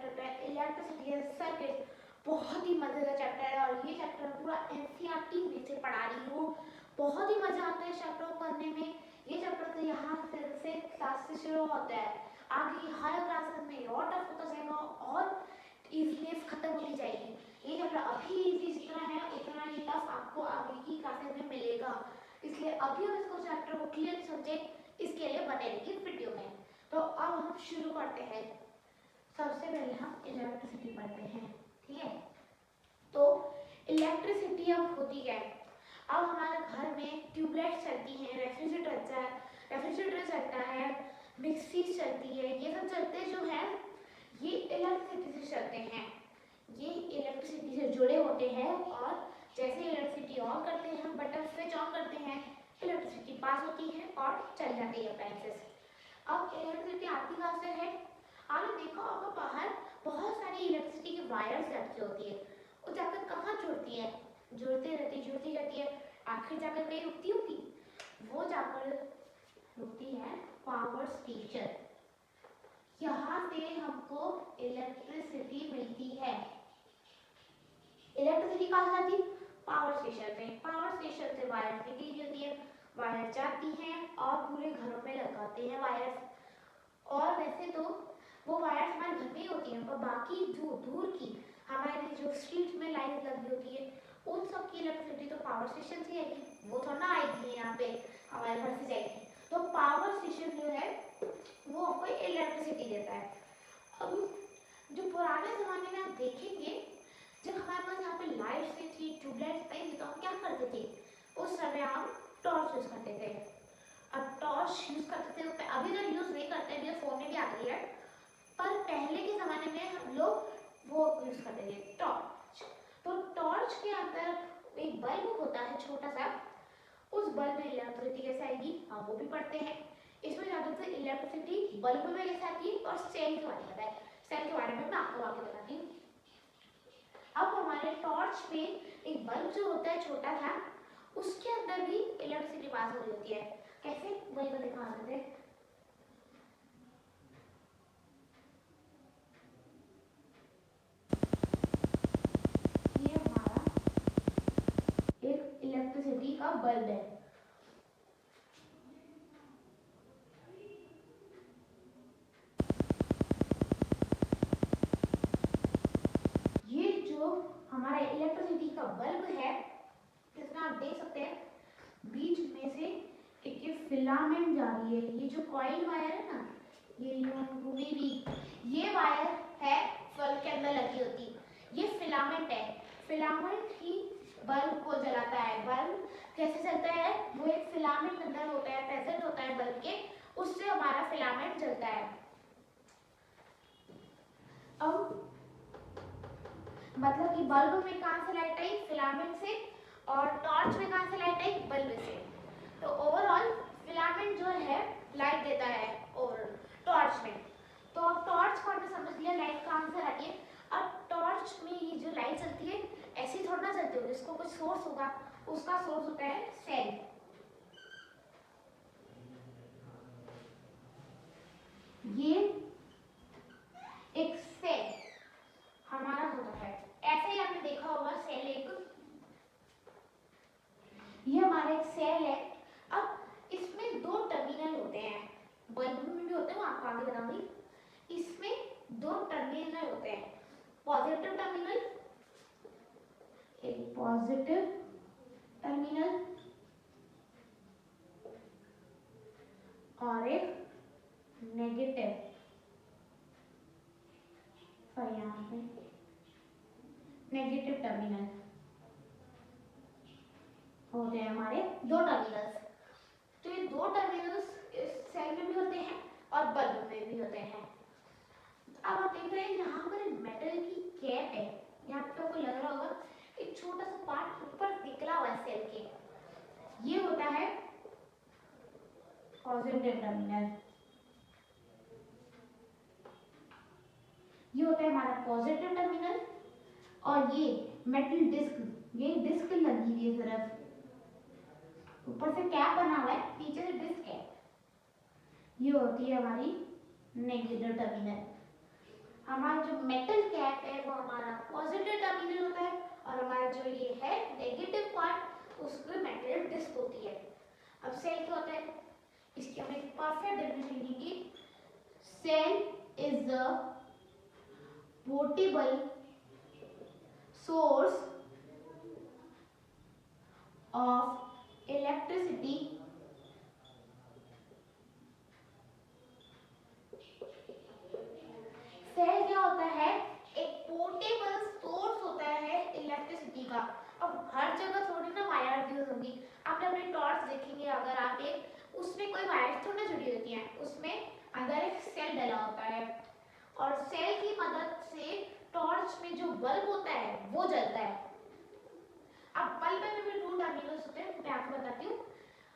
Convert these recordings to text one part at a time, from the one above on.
Chapter होता है electricity and circuit. बहुत ही मजेदार चैप्टर है और ये चैप्टर पूरा एनसीईआरटी में से पढ़ा रही हूँ। बहुत ही मजा आता है इस चैप्टर को करने में। ये चैप्टर तो यहाँ से क्लास से शुरू होता है, आगे हर क्लासेस में और टफ होता जाएगा और इजीनेस खत्म होती जाएगी। ये चैप्टर अभी इजी जितना है उतना ही टफ आपको आगे की क्लासेस में मिलेगा, इसलिए अभी हम इसको चैप्टर को क्लियर समझे इसके लिए बने रहिए वीडियो में। तो अब हम शुरू करते हैं। सबसे पहले हम इलेक्ट्रिसिटी पढ़ते हैं, ठीक है। तो इलेक्ट्रिसिटी अब होती है, अब हमारे घर में ट्यूबलाइट चलती हैं, रेफ्रिजरेटर चलता है, मिक्सी चलती है, ये सब चलते जो है ये इलेक्ट्रिसिटी से चलते हैं। ये इलेक्ट्रिसिटी से जुड़े होते हैं और जैसे इलेक्ट्रिसिटी ऑन करते हैं, बटन स्विच ऑन करते हैं, इलेक्ट्रिसिटी पास होती है और चल जाती है अप्लायंसेस। अब इलेक्ट्रिसिटी आती कहाँ से है? आपने देखा होगा बाहर बहुत सारी इलेक्ट्रिसिटी की वायर्स लटकी होती है, वो जाकर कहाँ जुड़ती है? जुड़ती रहती है, आखिर जाकर कहीं रुकती होगी, वो जाकर रुकती है पावर स्टेशन। यहाँ से हमको इलेक्ट्रिसिटी मिलती है। इलेक्ट्रिसिटी कहाँ से आती? पावर स्टेशन से। पावर स्टेशन से वायर निकली होती है, वायर जाती हैं और पूरे घरों में लगाते हैं वायर्स। और वैसे तो वो वायर्स हमारे घर में ही होती हैं, पर बाकी जो दूर की हमारे जो स्ट्रीट में लाइट लगी होती है उन सब की इलेक्ट्रिसिटी तो पावर स्टेशन से आएगी, वो थोड़ा ना आएगी यहाँ पे हमारे घर से जाएगी। तो पावर स्टेशन जो है वो हमको इलेक्ट्रिसिटी देता है। अब जो पुराने ज़माने में आप देखेंगे जब हमारे पास यहाँ पे लाइट्स नहीं थी, ट्यूबलाइट्स नहीं थी, तो हम क्या करते थे? उस समय हम टॉर्च यूज़ करते थे। अब टॉर्च यूज़ करते थे, तो अभी तो यूज़ नहीं करते, अभी फ़ोन में भी आ गई है, पर पहले के ज़माने में हम लोग वो यूज़ करते थे टॉर्च। तो टॉर्च के अंदर एक बल्ब होता है छोटा सा, उस बल्ब में इलेक्ट्रिसिटी कैसे आएगी हम वो भी पढ़ते हैं। इसमें ज़्यादातर इलेक्ट्रिसिटी बल्ब में कैसे आती है और सेल के बारे में बताया, सेल के बारे में मैं आपको आगे बताती हूँ। अब हमारे टॉर्च में एक बल्ब जो होता है छोटा सा, उसके अंदर भी इलेक्ट्रिसिटी पास हो रही होती है। कैसे? वही को दिखा देते हैं। ये हमारा एक इलेक्ट्रिसिटी का बल्ब है। ये जो हमारा इलेक्ट्रिसिटी का बल्ब है, इसमें आप देख सकते हैं बीच में से एक फिलामेंट जा रही है। ये जो कॉइल वायर है ना, ये ये वायर है बल्ब के अंदर लगी होती, ये फिलामेंट है। फिलामेंट ही बल्ब को जलाता है। बल्ब कैसे चलता है? वो एक फिलामेंट अंदर होता है, प्रेजेंट होता है बल्ब के, उससे हमारा फिलामेंट जलता है। अब मतलब कि बल्ब में कहाँ से लाइट आई? फिलामेंट से, और टॉर्च में कहाँ से लाइट आई? बल्ब से। तो ओवरऑल फिलामेंट जो है लाइट देता है और टॉर्च में। तो अब टॉर्च को हमने समझ लिया लाइट कहाँ से आती है। अब टॉर्च में ये जो लाइट चलती है ऐसी थोड़ा ना चलती होगी, इसको कुछ सोर्स होगा, उसका सोर्स होता है सेल। ये एक सेल हमारा होता है, ऐसे ही आपने देखा होगा सेल एक, ये हमारा एक सेल है। अब इसमें दो टर्मिनल होते हैं, बल्ब में भी होते हैं, वो आपको आगे बताऊंगी। इसमें दो टर्मिनल होते हैं, पॉजिटिव टर्मिनल, एक पॉजिटिव टर्मिनल और एक नेगेटिव। और यहाँ पे नेगेटिव टर्मिनल होते हैं हमारे दो टर्मिनल्स। तो ये दो टर्मिनल्स इस सेल में भी होते हैं और बल्ब में भी होते हैं। अब आप देख रहे हैं यहाँ पर मेटल की कैप है, यहाँ पे आपको लग रहा होगा एक छोटा सा पार्ट ऊपर निकला हुआ है सेल के, ये होता है पॉजिटिव टर्मिनल। ये होता है हमारा पॉजिटिव टर्मिनल। और ये मेटल डिस्क, ये डिस्क लगी हुई है तरफ, ऊपर से कैप बना हुआ है, नीचे से डिस्क है, ये होती है हमारी नेगेटिव टर्मिनल। हमारा जो मेटल कैप है वो हमारा पॉजिटिव टर्मिनल होता है और हमारा जो ये है नेगेटिव पार्ट उसमें मेटल डिस्क होती है। अब सेल क्या होता है, इसकी हम एक परफेक्ट डेफिनेशन लिखेंगे। Cell is the portable source of electricity cell क्या होता है, एक पोर्टेबल सोर्स होता है इलेक्ट्रिसिटी का। अब हर जगह थोड़ी ना वायर यूज होंगी, आपने अपने टॉर्च देखेंगे, अगर आप एक उसमें कोई वायर थोड़ी ना जुड़ी होती है, उसमें अंदर एक सेल डला होता है और सेल की मदद से टॉर्च में जो बल्ब होता है वो जलता है। अब बल्ब में भी दो टर्मिनल्स होते हैं, मैं आपको बताती हूँ।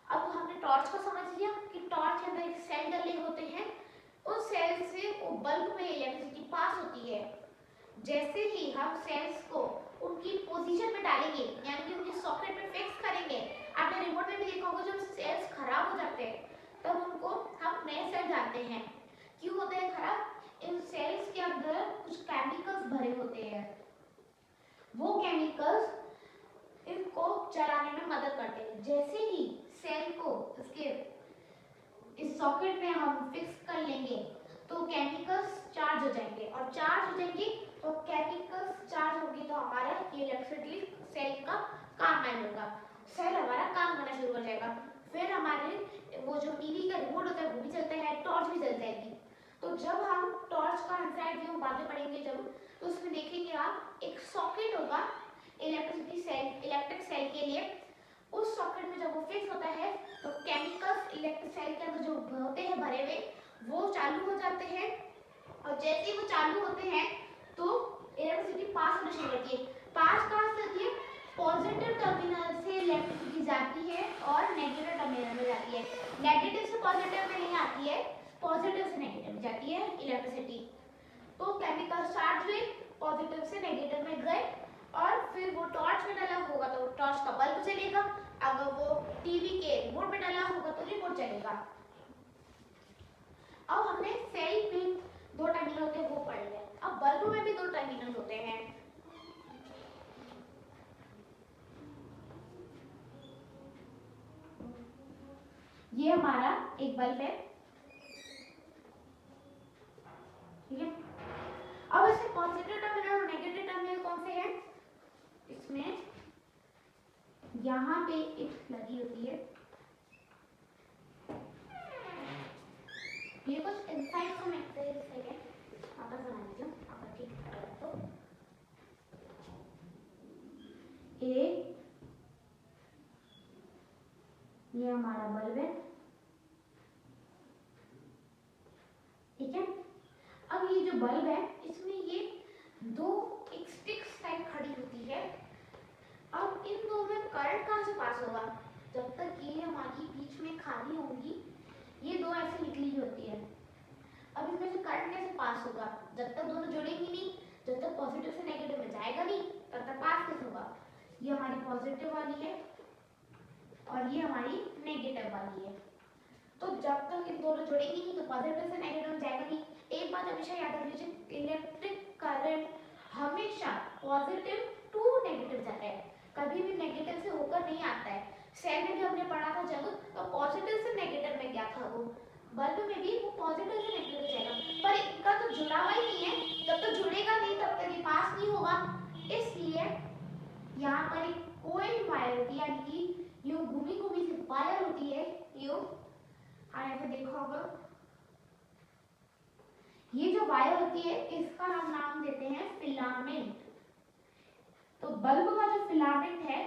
अब हमने टॉर्च को समझ लिया कि टॉर्च के अंदर एक सेल डले होते हैं, उस सेल से वो बल्ब में इलेक्ट्रिसिटी पास होती है। जैसे ही हम सेल्स को उनकी पोजीशन में डालेंगे यानी कि उनके सॉकेट में फिक्स करेंगे, आपने रिमोट में भी देखा होगा जब सेल्स खराब हो जाते हैं तब उनको हम नए सेल डालते हैं। क्यों होते हैं खराब, इन सेल्स के अंदर कुछ केमिकल्स भरे होते हैं, वो केमिकल्स इनको चलाने में मदद करते हैं। जैसे ही सेल को इसके इस सॉकेट में हम फिक्स कर लेंगे तो केमिकल्स चार्ज हो जाएंगे और चार्ज हो जाएंगे तो केमिकल्स चार्ज होगी तो हमारा ये इलेक्ट्रिसिटी सेल का काम नहीं होगा, सेल हमारा काम करना शुरू हो जाएगा। फिर हमारे वो जो टीवी का रिमोट होता है वो भी चलता है, टॉर्च भी जल जाएगी। तो जब हम टॉर्च का इनसाइड व्यू बाद में पढ़ेंगे जब, तो उसमें देखेंगे आप एक सॉकेट होगा इलेक्ट्रिसिटी सेल, इलेक्ट्रिक सेल के लिए। उस सॉकेट में जब वो फिक्स होता है तो केमिकल्स इलेक्ट्रिक सेल के अंदर जो होते हैं भरे हुए वो चालू हो जाते हैं और जैसे ही वो चालू होते हैं तो इलेक्ट्रिसिटी पास होना शुरू होती है। पास कहाँ से होती है, पॉजिटिव टर्मिनल से इलेक्ट्रिसिटी जाती है और नेगेटिव टर्मिनल में जाती है। नेगेटिव से पॉजिटिव में नहीं आती है, पॉजिटिव से नेगेटिव में जाती है इलेक्ट्रिसिटी। तो केमिकल चार्ज हुए, पॉजिटिव से नेगेटिव में गए और फिर वो टॉर्च में डाला होगा तो टॉर्च का बल्ब चलेगा, अगर वो टीवी के रिमोट में डाला होगा तो रिमोट चलेगा। अब हमने सेल में दो टर्मिनल होते हैं वो पढ़ लिया, अब बल्ब में भी दो टर्मिनल होते हैं। ये हमारा एक बल्ब है, ठीक है। अब इसमें पॉजिटिव टर्मिनल और नेगेटिव टर्मिनल कौन से हैं, इसमें यहाँ पे एक लगी होती है, ये कुछ इनसाइड को मैं सेकंड वापस बना लीजिए, अगर ठीक है तो ये हमारा बल्ब है, ठीक है। अब ये जो बल्ब है इसमें ये दो एक स्टिक्स टाइप खड़ी होती है। अब इन दो में करंट कहाँ से पास होगा, जब तक ये हमारी बीच में खाली होंगी ये दो ऐसे निकली होती है। अब इसमें से करंट कैसे पास होगा, जब तक दोनों जुड़ेंगी नहीं, जब तक पॉजिटिव से नेगेटिव में जाएगा नहीं तब तक पास कैसे होगा। ये हमारी पॉजिटिव वाली है और ये हमारी नेगेटिव वाली है। तो जब तक इन दोनों जुड़ेंगी नहीं तो पॉजिटिव से नेगेटिव में जाएगा नहीं। एक बात हमेशा याद रख लीजिए, इलेक्ट्रिक करंट हमेशा पॉजिटिव टू नेगेटिव जाता है, कभी भी नेगेटिव से होकर नहीं आता है। सेल में भी हमने पढ़ा था जब तो पॉजिटिव से नेगेटिव में गया था, वो बल्ब में भी वो पॉजिटिव से नेगेटिव जाएगा, पर इनका तो जुड़ा हुआ ही नहीं है। जब तक जुड़ेगा नहीं तब तक ये पास नहीं होगा। इसलिए यहाँ पर एक कोई वायर होती है, यानी कि यूं घूमी घूमी सी वायर होती है, यूं ऐसे देखा होगा। ये जो वायर होती है इसका हम नाम देते हैं फिलामेंट। तो बल्ब का जो फिलामेंट है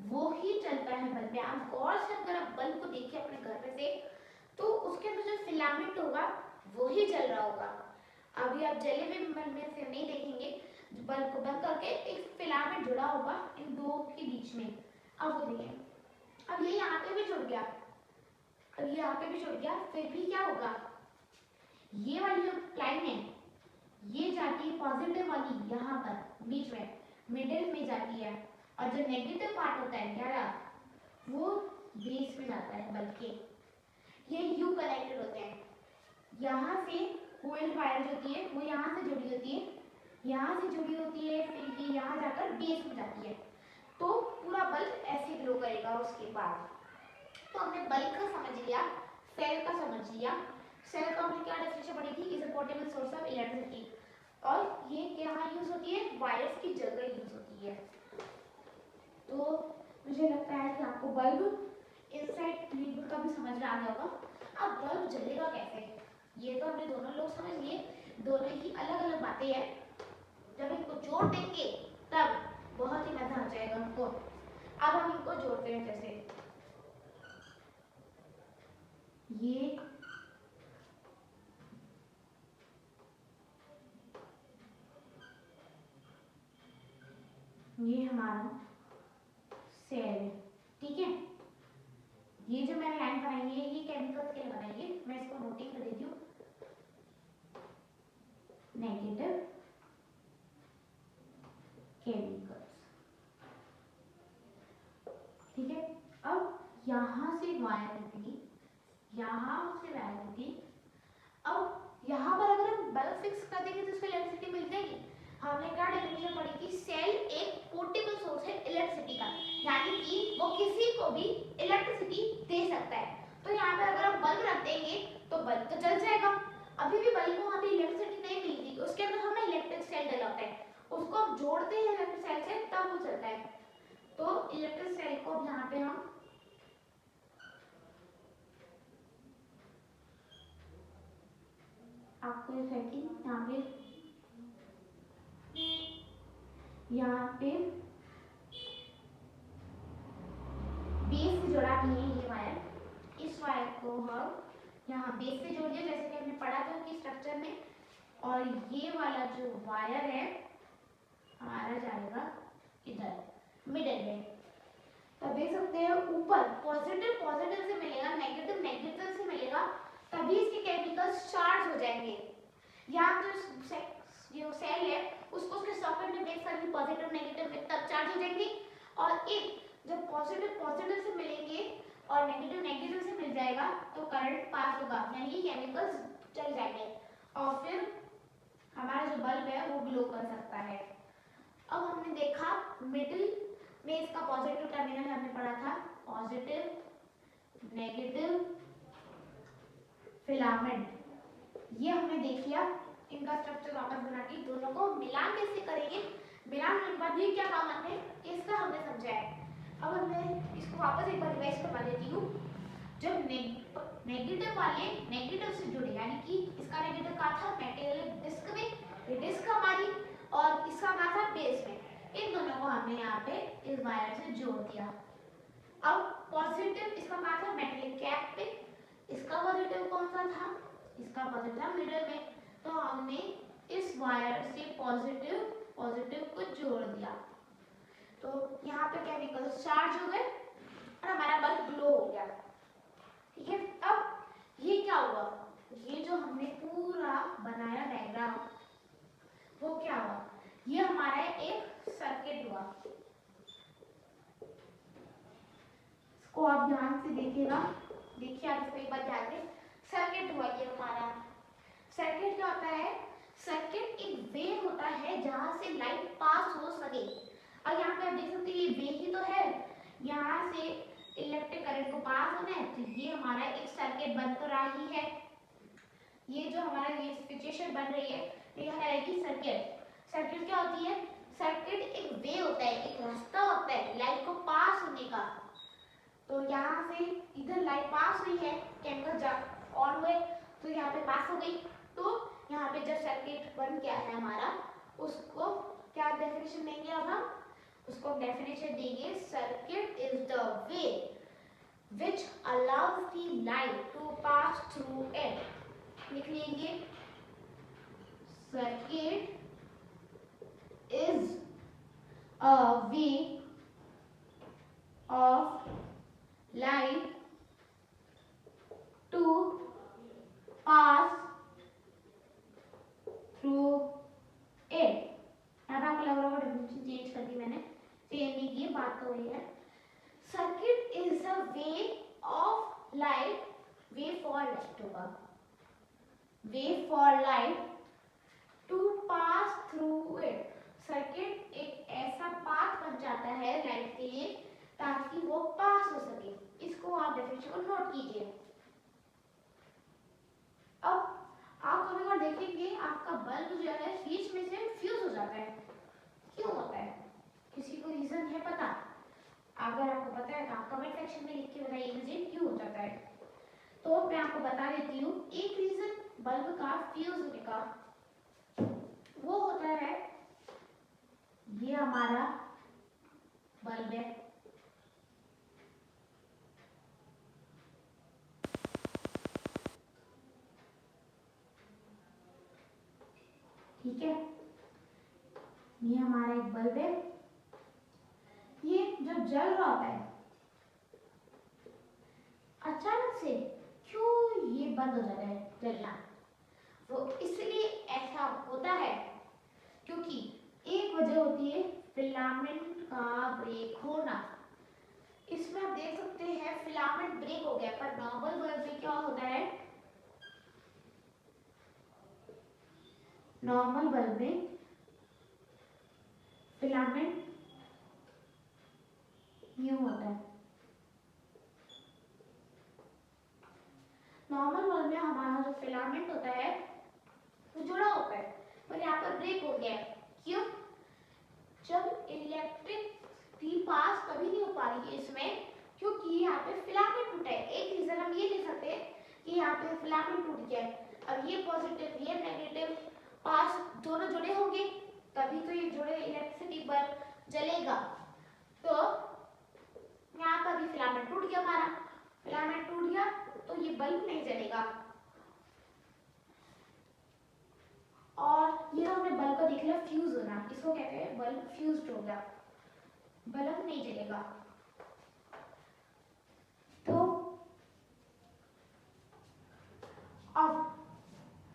वो ही चलता है बल्ब में। आप गौर से अगर आप बल्ब को देखिए अपने घर में से तो उसके अंदर जो फिलामेंट होगा वो ही जल रहा होगा। अभी आप जले हुए बल्ब में से नहीं देखेंगे, बल्ब को बंद करके एक फिलामेंट जुड़ा होगा इन दो के बीच में। अब वो देखिए, अब ये यहाँ पे भी जुड़ गया, अब ये यहाँ पे भी जुड़ गया, फिर भी क्या होगा, ये वाली जो लाइन है ये जाती है पॉजिटिव वाली यहाँ पर बीच में मिडिल में जाती है, और जो नेगेटिव पार्ट होता है क्या वो बेस में जाता है बल्ब के। ये यू कनेक्टेड होते हैं, यहाँ से कोइल्ड वायर जो होती है वो यहाँ से जुड़ी होती है, यहाँ से जुड़ी होती है, फिर ये यहाँ जाकर बेस में जाती है, तो पूरा बल्ब ऐसे ग्लो करेगा। उसके बाद तो हमने बल्ब का समझ लिया, सेल का समझ लिया। सेल का हमने क्या डेफिनेशन पढ़ी थी, is a portable source of electricity, और ये यहाँ यूज होती है, वायर्स की जगह यूज होती है। तो मुझे लगता है कि आपको बल्ब इनसाइड लीड का भी समझ में आ गया होगा। अब बल्ब जलेगा कैसे, ये तो हमने दोनों लोग समझ लिए, दोनों ही अलग अलग बातें हैं। जब इनको जोड़ देंगे तब बहुत ही मजा आ जाएगा हमको। अब हम इनको जोड़ते हैं, जैसे ये हमारा सेल है, ठीक है। ये जो मैंने लाइन बनाई है ये केमिकल्स के लिए बनाई है, मैं इसको नोटिंग कर देती हूँ, नेगेटिव केमिकल्स, ठीक है। अब यहाँ से वायर निकली, यहाँ से वायर निकली, अब यहाँ पर अगर हम बल्ब फिक्स कर देंगे तो इसको इलेक्ट्रिसिटी मिल जाएगी। हमने क्या डेफिनेशन पढ़ी थी, सेल एक पोर्टेबल सोर्स है इलेक्ट्रिसिटी का, यानी कि वो किसी को भी इलेक्ट्रिसिटी दे सकता है। तो यहाँ पर अगर हम बल्ब रख देंगे तो बल्ब तो जल जाएगा। अभी भी बल्ब को वहाँ पे इलेक्ट्रिसिटी नहीं मिली थी, उसके अंदर हमें इलेक्ट्रिक सेल डला होता है, उसको हम जोड़ते हैं इलेक्ट्रिक सेल से तब वो चलता है। तो इलेक्ट्रिक सेल को अब यहाँ पे हम आपको यहाँ पे बेस से जोड़ा नहीं है ये वायर, इस वायर को हम यहाँ बेस से जोड़ दिया जैसे कि हमने पढ़ा था कि स्ट्रक्चर में, और ये वाला जो वायर है हमारा जाएगा इधर मिडिल में। तो देख सकते हैं ऊपर पॉजिटिव पॉजिटिव से मिलेगा, नेगेटिव नेगेटिव से मिलेगा, तभी इसके केमिकल्स चार्ज हो जाएंगे। या जो सेल है उसको उसके सॉकेट में प्लेस करके पॉजिटिव नेगेटिव में तब चार्ज हो जाएंगे, और एक जब पॉजिटिव पॉजिटिव से मिलेंगे और नेगेटिव नेगेटिव से मिल जाएगा तो करंट पास होगा, यानी कि केमिकल्स चल जाएंगे और फिर हमारा जो बल्ब है वो ग्लो कर सकता है। अब हमने देखा मिडिल में इसका पॉजिटिव टर्मिनल हमने पढ़ा था, पॉजिटिव नेगेटिव फिलामेंट, ये हमने देख लिया। इनका स्ट्रक्चर वापस बना के दोनों को मिलान कैसे करेंगे, मिलान होने के बाद ये क्या काम आते हैं इसका हमने समझा है। अब मैं इसको वापस एक बार रिवाइज करवा देती हूँ। जब नेगेटिव वाले नेगेटिव से जुड़े, यानी कि इसका नेगेटिव कहा था मेटेरियल डिस्क में, ये डिस्क हमारी, और इसका कहा था बेस में, इन दोनों को हमने यहाँ पे इस वायर से जोड़ दिया। अब पॉजिटिव इसका कहा था मेटेरियल कैप पे, इसका पॉजिटिव कौन सा था, इसका पॉजिटिव था मिडिल में, तो हमने इस वायर से पॉजिटिव पॉजिटिव को जोड़ दिया, तो यहाँ पे केमिकल चार्ज हो गए और हमारा बल्ब ग्लो हो गया, ठीक है। अब ये क्या हुआ, ये जो हमने पूरा बनाया डायग्राम वो क्या हुआ, ये हमारा एक सर्किट हुआ। इसको आप ध्यान से देखिएगा, देखिए आप इसको एक बार ध्यान दें, सर्किट हुआ ये हमारा। सर्किट क्या होता है, सर्किट एक वे होता है जहां से लाइट पास हो सके, और यहाँ पे आप देख सकते हैं ये वे ही तो है, यहाँ से इलेक्ट्रिक करंट को पास होना है, तो ये हमारा एक सर्किट बन तो रहा ही है। ये जो हमारा ये सिचुएशन बन रही है ये है कि सर्किट, सर्किट क्या होती है, सर्किट एक वे होता है, एक रास्ता होता है लाइट को पास होने का। तो यहाँ से इधर लाइट पास हुई है, केमिकल ऑन हुए तो यहाँ पे पास हो गई, तो यहाँ पे जब सर्किट बन गया है हमारा, उसको क्या डेफिनेशन देंगे, अब हम उसको डेफिनेशन देंगे, circuit is the way which allows the light to pass through it। लिख लेंगे, circuit is a way of light to pass through it। अब आपको लग रहा होगा डेफिनेशन चेंज कर दी मैंने, चेंज नहीं की, बात तो वही है। Circuit is a way of light, way for light होगा, way for light to pass through it. Circuit एक ऐसा पाथ बन जाता है लाइट के लिए ताकि वो पास हो सके। इसको आप डेफिनेशन को नोट कीजिए। अब आप कभी बार देखेंगे आपका बल्ब जो है बीच में से फ्यूज हो जाता है। क्यों होता है? किसी को रीजन है पता? अगर आपको पता है तो आप कमेंट सेक्शन में लिख के बताइए मुझे क्यों हो जाता है। तो मैं आपको बता देती हूँ एक रीजन बल्ब का फ्यूज होने का, वो होता है ये हमारा बल्ब है, ठीक है, ये हमारा एक बल्ब है। ये जब जल रहा होता है अचानक से क्यों ये बंद हो जाता है जलना? वो इसलिए ऐसा होता है क्योंकि एक वजह होती है फिलामेंट का ब्रेक होना। इसमें आप देख सकते हैं फिलामेंट ब्रेक हो गया, पर नॉर्मल बल्ब में क्या होता है? नॉर्मल बल्ब में फिलामेंट यूं होता है। नॉर्मल बल्ब में हमारा जो फिलामेंट होता है वो जुड़ा होता है, पर यहाँ पर ब्रेक हो गया। क्यों? जब इलेक्ट्रिक भी पास कभी नहीं हो पा रही है इसमें, क्योंकि यहाँ पे फिलामेंट टूटा है। एक रीजन हम ये ले सकते हैं कि यहाँ पे फिलामेंट टूट गया है। अब ये पॉजिटिव ये नेगेटिव पास दोनों जुड़े होंगे तभी तो ये जुड़े इलेक्ट्रिसिटी पर जलेगा। तो यहाँ पर भी फिलामेंट टूट गया, हमारा फिलामेंट टूट गया तो ये बल्ब नहीं जलेगा। और ये हमने बल्ब का देख लिया फ्यूज होना, इसको कहते हैं बल्ब फ्यूज्ड हो गया, बल्ब नहीं जलेगा। तो अब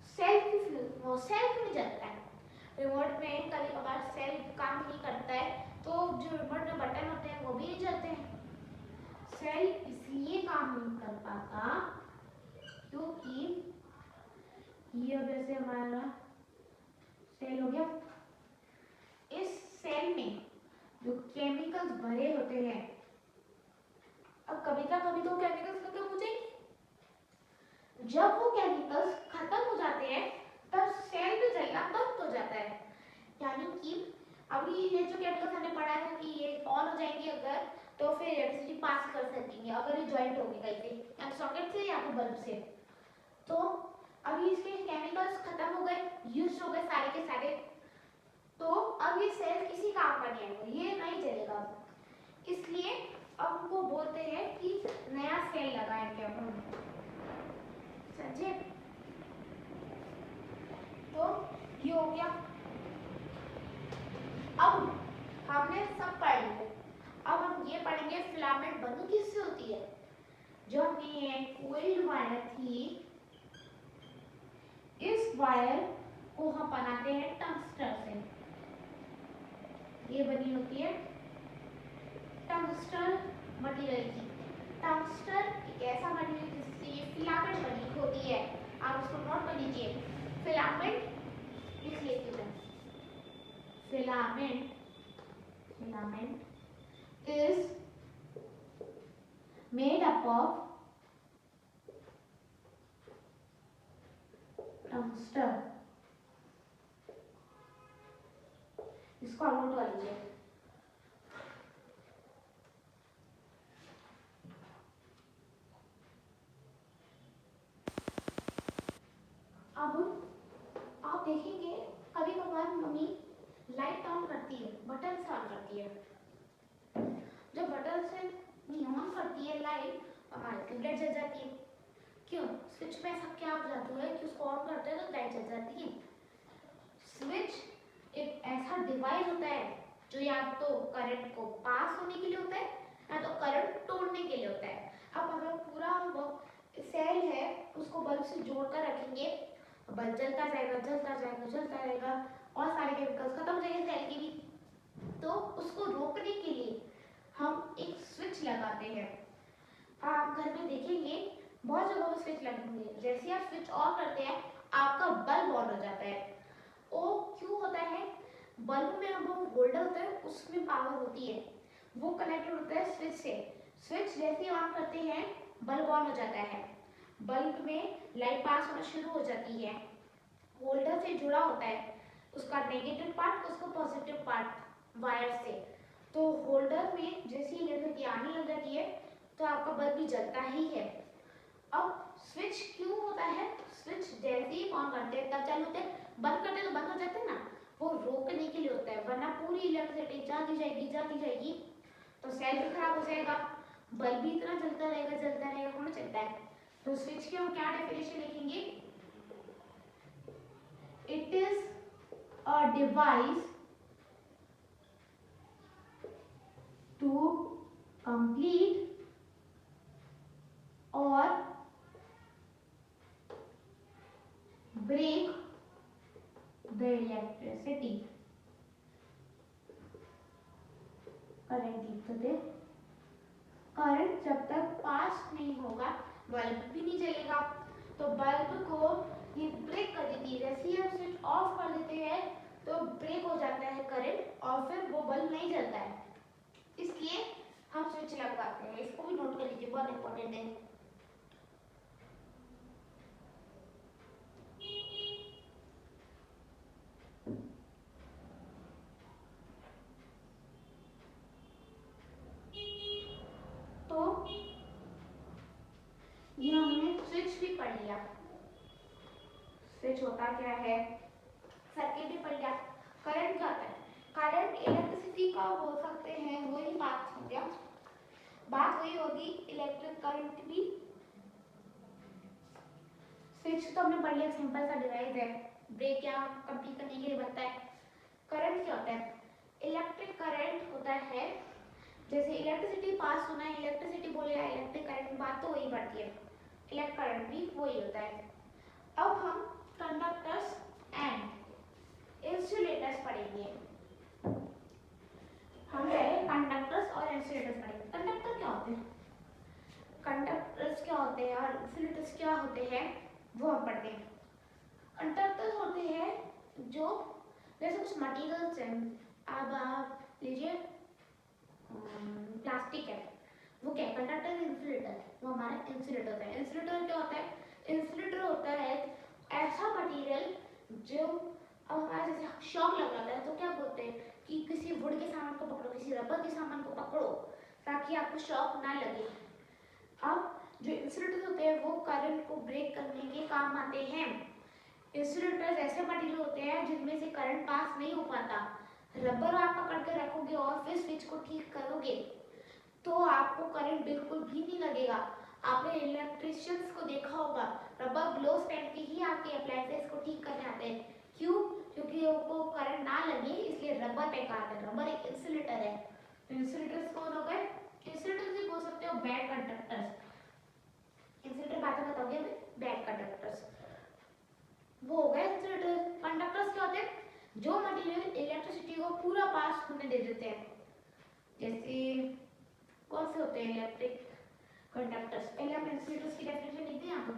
सेल्फ में जलता है। रिमोट में कभी कभार सेल्फ काम नहीं करता है तो जो रिमोट में बटन होते हैं वो भी नहीं जलते हैं। सेल्फ इसलिए काम नहीं कर पाता क्योंकि ये अब जैसे हमारा सेल हो गया, इस सेल में जो केमिकल्स भरे होते हैं, अब कभी का कभी तो केमिकल्स खत्म हो जाएंगे। जब वो केमिकल्स खत्म हो जाते हैं तब सेल में जलना बंद हो जाता है। यानी कि अभी ये जो केमिकल्स हमने पढ़ा था कि ये ऑन हो जाएंगे अगर, तो फिर इलेक्ट्रिसिटी पास कर सकेंगे अगर ये जॉइंट होंगे कहीं से, या सॉकेट से या फिर बल्ब से। तो अभी इसके केमिकल्स खत्म हो गए, यूज हो गए सारे के सारे, तो अब ये सेल किसी काम का नहीं आएगा, ये नहीं जलेगा। इसलिए अब उनको बोलते हैं कि नया सेल लगाएं क्या हम, समझे? तो ये हो गया। अब हमने सब पढ़ लिया, अब हम ये पढ़ेंगे फिलामेंट बंद किससे होती है। जो हमने कोइल्ड वायर थी, इस वायर को हम बनाते हैं टंगस्टन से। ये बनी होती है टंगस्टन मटेरियल की। टंगस्टन एक ऐसा मटेरियल जिससे ये फिलामेंट बनी होती है। आप उसको नोट कर लीजिए, फिलामेंट लिख लेती हूँ। Filament is made up of tungsten। इसको आप नोट कर लीजिए। अब आप देखेंगे कभी कभार मम्मी लाइट ऑन करती है, बटन से ऑन करती है। जब बटन से ऑन करती है लाइट, हमारी ट्यूबलाइट जल जाती है। क्यों? स्विच में ऐसा क्या जादू है कि उसको ऑन करते हैं तो लाइट जल जाती है। स्विच एक ऐसा डिवाइस होता है जो या तो करंट को पास होने के लिए होता है या तो करंट तोड़ने के लिए होता है। अब अगर पूरा सेल है उसको बल्ब से जोड़कर रखेंगे, बल्ब जलता जाएगा जलता जाएगा जलता रहेगा और सारे केमिकल्स खत्म हो जाएंगे सेल के भी। तो उसको रोकने के लिए हम एक स्विच लगाते हैं। आप घर में देखेंगे बहुत जगहों पर स्विच लगे होंगे। जैसे आप स्विच ऑन करते हैं आपका बल्ब ऑन हो जाता है। वो क्यों होता है? बल्ब में अब वो होल्डर होता है, उसमें पावर होती है, वो कनेक्टेड होता है स्विच से। स्विच जैसे ही ऑन करते हैं बल्ब ऑन हो जाता है, बल्ब में लाइट पास होना शुरू हो जाती है। होल्डर से जुड़ा होता है उसका नेगेटिव पार्ट, उसका पॉजिटिव पार्ट वायर से। तो होल्डर में जैसे ही इलेक्ट्रिसिटी आने लग जाती है तो आपका बल्ब भी जलता ही है। अब स्विच क्यों होता है? स्विच जैसे ही ऑन करते हैं तब चालू होते हैं, बंद करते तो बंद हो जाते हैं ना, वो रोकने के लिए होता है, वरना पूरी इलेक्ट्रिसिटी जाती जाएगी तो सेल भी खराब हो जाएगा, बल्ब भी इतना जलता रहेगा, कौन चलता है। तो स्विच की हम क्या डेफिनेशन लिखेंगे? It is a device to complete और break the electricity। करंट लिखते थे, करंट जब तक पास नहीं होगा बल्ब भी नहीं जलेगा। तो बल्ब को ये ब्रेक कर देती है, जैसे ही हम स्विच ऑफ कर देते हैं तो ब्रेक हो जाता है करंट और फिर वो बल्ब नहीं जलता है, इसलिए हम स्विच लगाते हैं। इसको भी नोट कर लीजिए, बहुत इंपॉर्टेंट है। तो ये हमने स्विच भी पढ़ लिया, स्विच होता क्या है, सर्किट भी पढ़ लिया। करंट क्या होता है? करंट इलेक्ट्रिसिटी का बोल सकते हैं, वही बात हो गया, बात वही होगी इलेक्ट्रिक करंट भी। स्विच तो हमने पढ़ लिया, सिंपल सा डिवाइस है, ब्रेक या कंप्लीट करने के लिए बनता है। करंट क्या होता है? इलेक्ट्रिक करंट होता है, जैसे इलेक्ट्रिसिटी पास होना है, इलेक्ट्रिसिटी बोले या इलेक्ट्रिक करंट, बात तो वही पड़ती है, इलेक्ट्रिक करंट भी वही होता है। अब हम कंडक्टर्स एंड इंसुलेटर्स पढ़ेंगे। हम पहले कंडक्टर्स और इंसुलेटर्स पढ़ेंगे। कंडक्टर क्या होते हैं, कंडक्टर्स क्या होते हैं और इंसुलेटर्स क्या होते हैं वो हम पढ़ते हैं। कंडक्टर्स होते हैं जो जैसे कुछ मटेरियल्स हैं, अब आप लीजिए प्लास्टिक है, वो क्या कंडक्टर इंसुलेटर, वो हमारा इंसुलेटर होता है। इंसुलेटर क्या होता है? इंसुलेटर होता है ऐसा मटेरियल जो हमारा जैसे शॉक लग जाता है तो क्या बोलते हैं कि किसी वुड के सामान को पकड़ो, किसी रबर के सामान को पकड़ो ताकि आपको शॉक ना लगे। अब जो इंसुलेटर होते हैं वो करंट को ब्रेक करने के काम आते हैं। इंसुलेटर्स ऐसे मटेरियल होते हैं जिनमें से करंट पास नहीं हो पाता। रबर आप पकड़ कर रखोगे और फिर स्विच को ठीक करोगे तो आपको करंट बिल्कुल भी नहीं लगेगा। आपने इलेक्ट्रिशियंस को देखा होगा, रबर ग्लोव्स पहन के ही आपके अप्लायंसेस को ठीक करने आते हैं। क्यों? क्योंकि उनको करंट ना लगे इसलिए रबर बेकार है, रबर एक इंसुलेटर है। तो इंसुलेटर्स कौन हो गए? इंसुलेटर्स भी बोल सकते हो बैड कंडक्टर्स। इंसुलेटर बातें बताओगे बैड कंडक्टर्स, वो हो गए इंसुलेटर। कंडक्टर्स क्या होते हैं? जो मटेरियल इलेक्ट्रिसिटी को पूरा पास होने दे देते हैं। जैसे कौन से होते हैं इलेक्ट्रिक कंडक्टर्स? पहले हम इंसुलेटर्स की डेफिनेशन लिखते हैं यहाँ पर।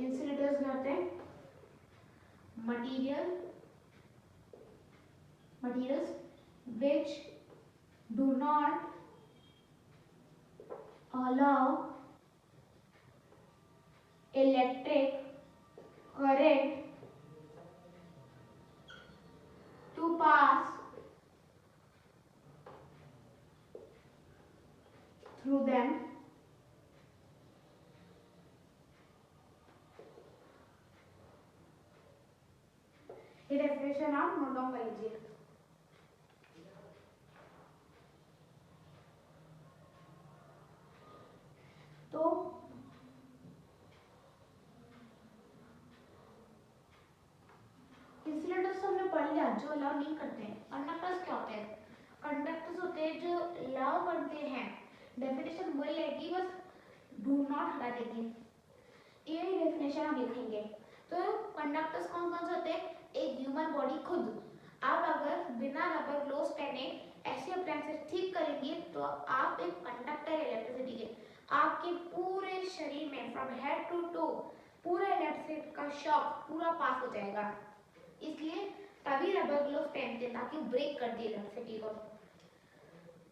इंसुलेटर्स क्या होते हैं? materials which do not allow electric current to pass through them ये डेफिनेशन आप नोट डाउन कर लीजिए। तो इंसुलेटर्स हमने पढ़ लिया जो अलाउ नहीं करते हैं। कंडक्टर्स क्या होते हैं? कंडक्टर्स होते हैं जो अलाउ करते हैं, डेफिनेशन वही रहेगी बस डू नॉट हटा देगी, ये डेफिनेशन हम लिखेंगे। तो कंडक्टर्स कौन कौन से होते हैं? एक ह्यूमन बॉडी खुद, आप अगर बिना रबर ग्लोव्स पहने ऐसे अप्लायंसेस ठीक करेंगे तो आप एक कंडक्टर इलेक्ट्रिसिटी के, आपके पूरे शरीर में फ्रॉम हेड टू टो पूरा इलेक्ट्रिक का शॉक पूरा पास हो जाएगा। इसलिए तभी रबर ग्लोव पहनते हैं ताकि ब्रेक कर दे इलेक्ट्रिसिटी को।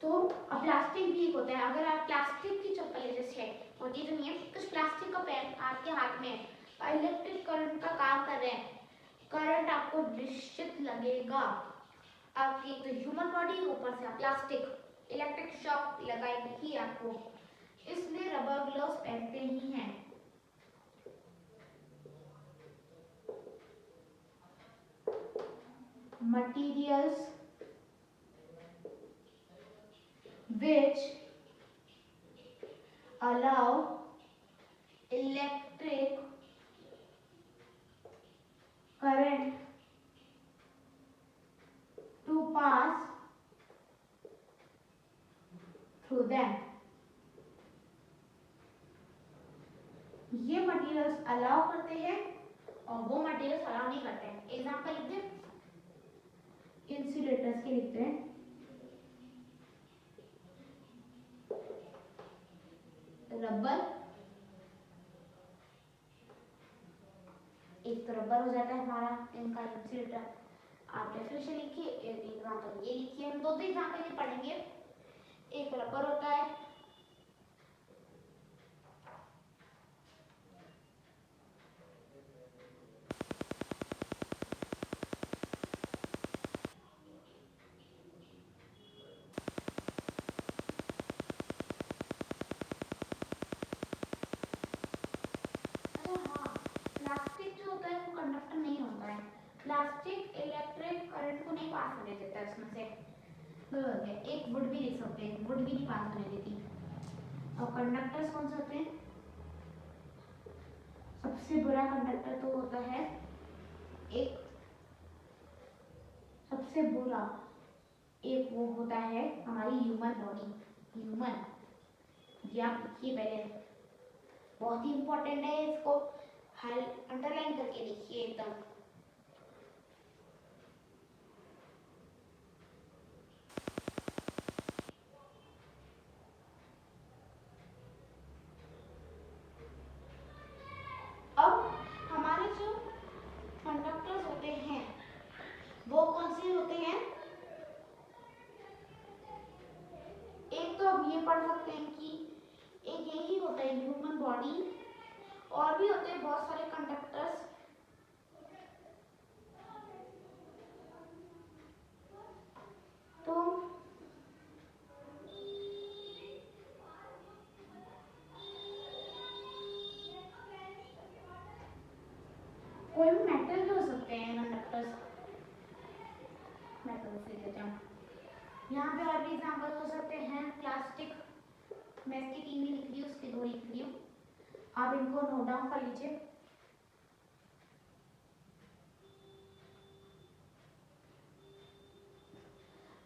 तो अब प्लास्टिक भी एक होता है, अगर आप प्लास्टिक की चप्पल जैसे होती तो नहीं है, कुछ प्लास्टिक का पेन आपके हाथ में है, इलेक्ट्रिक करंट का काम कर रहे हैं, करंट आपको निश्चित लगेगा। आपकी तो ह्यूमन बॉडी ऊपर से प्लास्टिक इलेक्ट्रिक शॉक लगाएगी ही आपको, इसलिए रबर ग्लव्स पहनते ही हैं। Materials which allow electric current to pass through them। ये मटेरियल्स अलाउ करते हैं और वो मटेरियल्स अलाउ नहीं करते हैं। एग्जांपल लिखते हैं, इंसुलेटर्स के लिखते हैं, रबर, एक तो रबर हो जाता है हमारा इनका इंसुलेटर। आप डेफिनेशन लिखिए, एक एग्जांपल ये लिखिए, हम दो एग्जांपल ये पढ़ेंगे। एक रबर होता है, कंडक्टर नहीं होता है, प्लास्टिक इलेक्ट्रिक करंट को नहीं पास होने देता है इसमें से। एक वुड भी लिख सकते हैं, वुड भी नहीं पास होने देती। और कंडक्टर्स कौन से होते हैं? सबसे बुरा कंडक्टर तो होता है एक, सबसे बुरा एक वो होता है हमारी ह्यूमन बॉडी। ह्यूमन, ये आप लिखिए पहले, बहुत ही इंपॉर्टेंट है, इसको अंडरलाइन करके लिखिए एकदम। अब हमारे जो कंडक्टर्स होते हैं वो कौन से होते हैं? एक तो हम ये पढ़ सकते हैं कि एक यही होता है ह्यूमन बॉडी, और भी होते हैं बहुत सारे कंडक्टर्स। तो कोई भी मेटल भी हो सकते हैं कंडक्टर्स, मेटल से लेते हैं। यहाँ पे और भी एग्जांपल हो सकते हैं प्लास्टिक, मैं इसकी 3 ही लिख रही हूँ, उसके 2 लिख रही हूँ, आप इनको नोट डाउन कर लीजिए।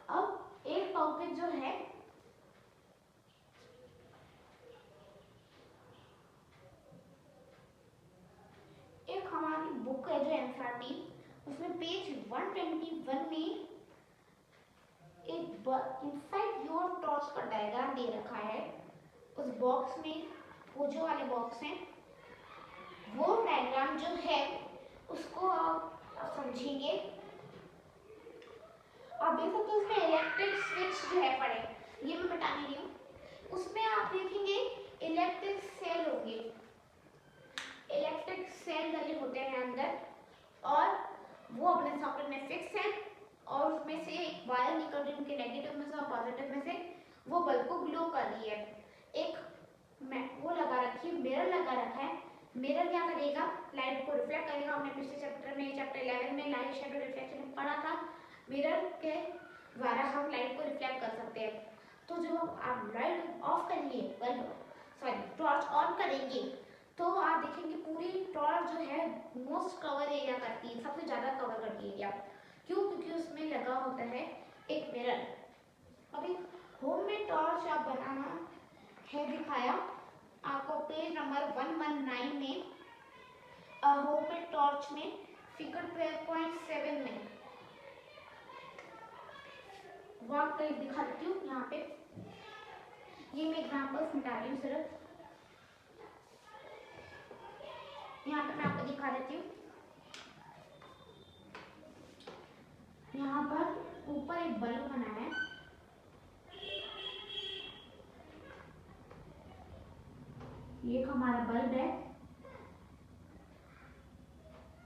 अब एक टॉपिक जो है एक हमारी बुक है जो एनसीईआरटी, उसमें पेज 121 में एक इनसाइड योर टॉर्च का डायग्राम दे रखा है। उस बॉक्स में वो जो वाले बॉक्स हैं, वो डायग्राम जो है उसको आप समझेंगे। आप देख सकते हो उसमें इलेक्ट्रिक स्विच जो है पड़े, ये मैं बता नहीं रही हूँ, उसमें आप देखेंगे इलेक्ट्रिक सेल होंगे, इलेक्ट्रिक सेल डले होते हैं अंदर, और वो अपने सॉकेट में फिक्स है, और उसमें से एक वायर निकल रही है उनके नेगेटिव में से और पॉजिटिव में से, वो बल्ब को ग्लो कर रही है। एक वो लगा रखी है, मिरर लगा रखा है। मिरर क्या करेगा? लाइट को रिफ्लेक्ट करेगा। हमने पिछले चैप्टर में, चैप्टर 11 में लाइट शैडो रिफ्लेक्शन पढ़ा था। मिरर के द्वारा हम लाइट को रिफ्लेक्ट कर सकते हैं। तो जब आप लाइट ऑफ करेंगे, टॉर्च ऑन करेंगे, तो आप देखेंगे पूरी टॉर्च जो है मोस्ट कवर एरिया करती है, सबसे ज़्यादा कवर करती है एरिया। क्यों? क्योंकि उसमें लगा होता है एक मिरर। अभी होम में टॉर्च आप बनाना है दिखाया आपको पेज नंबर 119 में, होम में टॉर्च में फिगर 12.7 में वर्क कर दिखा देती हूँ। यहाँ पे ये मैं एग्जाम्पल्स मिटा रही हूँ सिर्फ। यहाँ दिखा देती हूँ। यहाँ पर ऊपर एक बल्ब बना है, ये हमारा बल्ब है,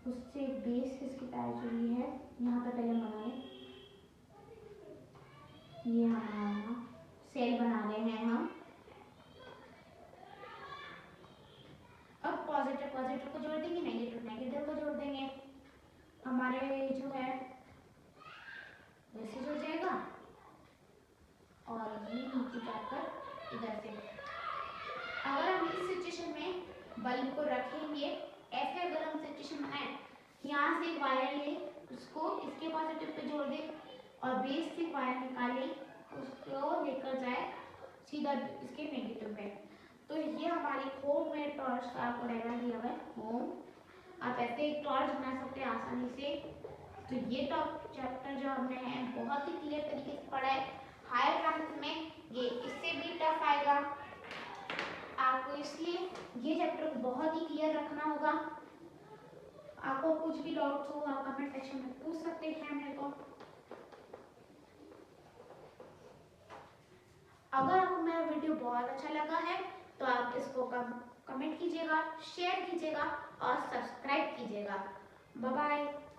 उससे बेस इसकी पैच हुई है। यहाँ पे पहले बना लें, ये हमारा सेल बना रहे हैं हम। अब पॉजिटिव पॉजिटिव को जोड़ देंगे, नेगेटिव नेगेटिव को जोड़ देंगे, हमारे जो है वैसे जुड़ जाएगा। और ये नीचे जाकर इधर से, अगर हम इस सिचुएशन में बल्ब को रखेंगे ऐसे, अगर हम सिचुएशन बनाए, यहाँ से वायर ले, उसको इसके पॉजिटिव पे जोड़ दे और बेस से वायर निकाले, उसको लेकर जाए सीधा इसके नेगेटिव पे, तो ये हमारी होम में टॉर्च का आपको डायग्राम दिया हुआ है। होम आप ऐसे एक टॉर्च बना सकते हैं आसानी से। तो ये टॉप चैप्टर जो हमने है बहुत ही क्लियर तरीके से पढ़ा है। हायर क्लासेस में ये इससे भी टफ आएगा आपको, इसलिए ये चैप्टर बहुत ही क्लियर रखना होगा। आपको कुछ भी डाउट्स हो आप कमेंट सेक्शन में पूछ सकते हैं मेरे को। अगर आपको मेरा वीडियो बहुत अच्छा लगा है तो आप इसको कमेंट कीजिएगा, शेयर कीजिएगा और सब्सक्राइब कीजिएगा। Bye bye.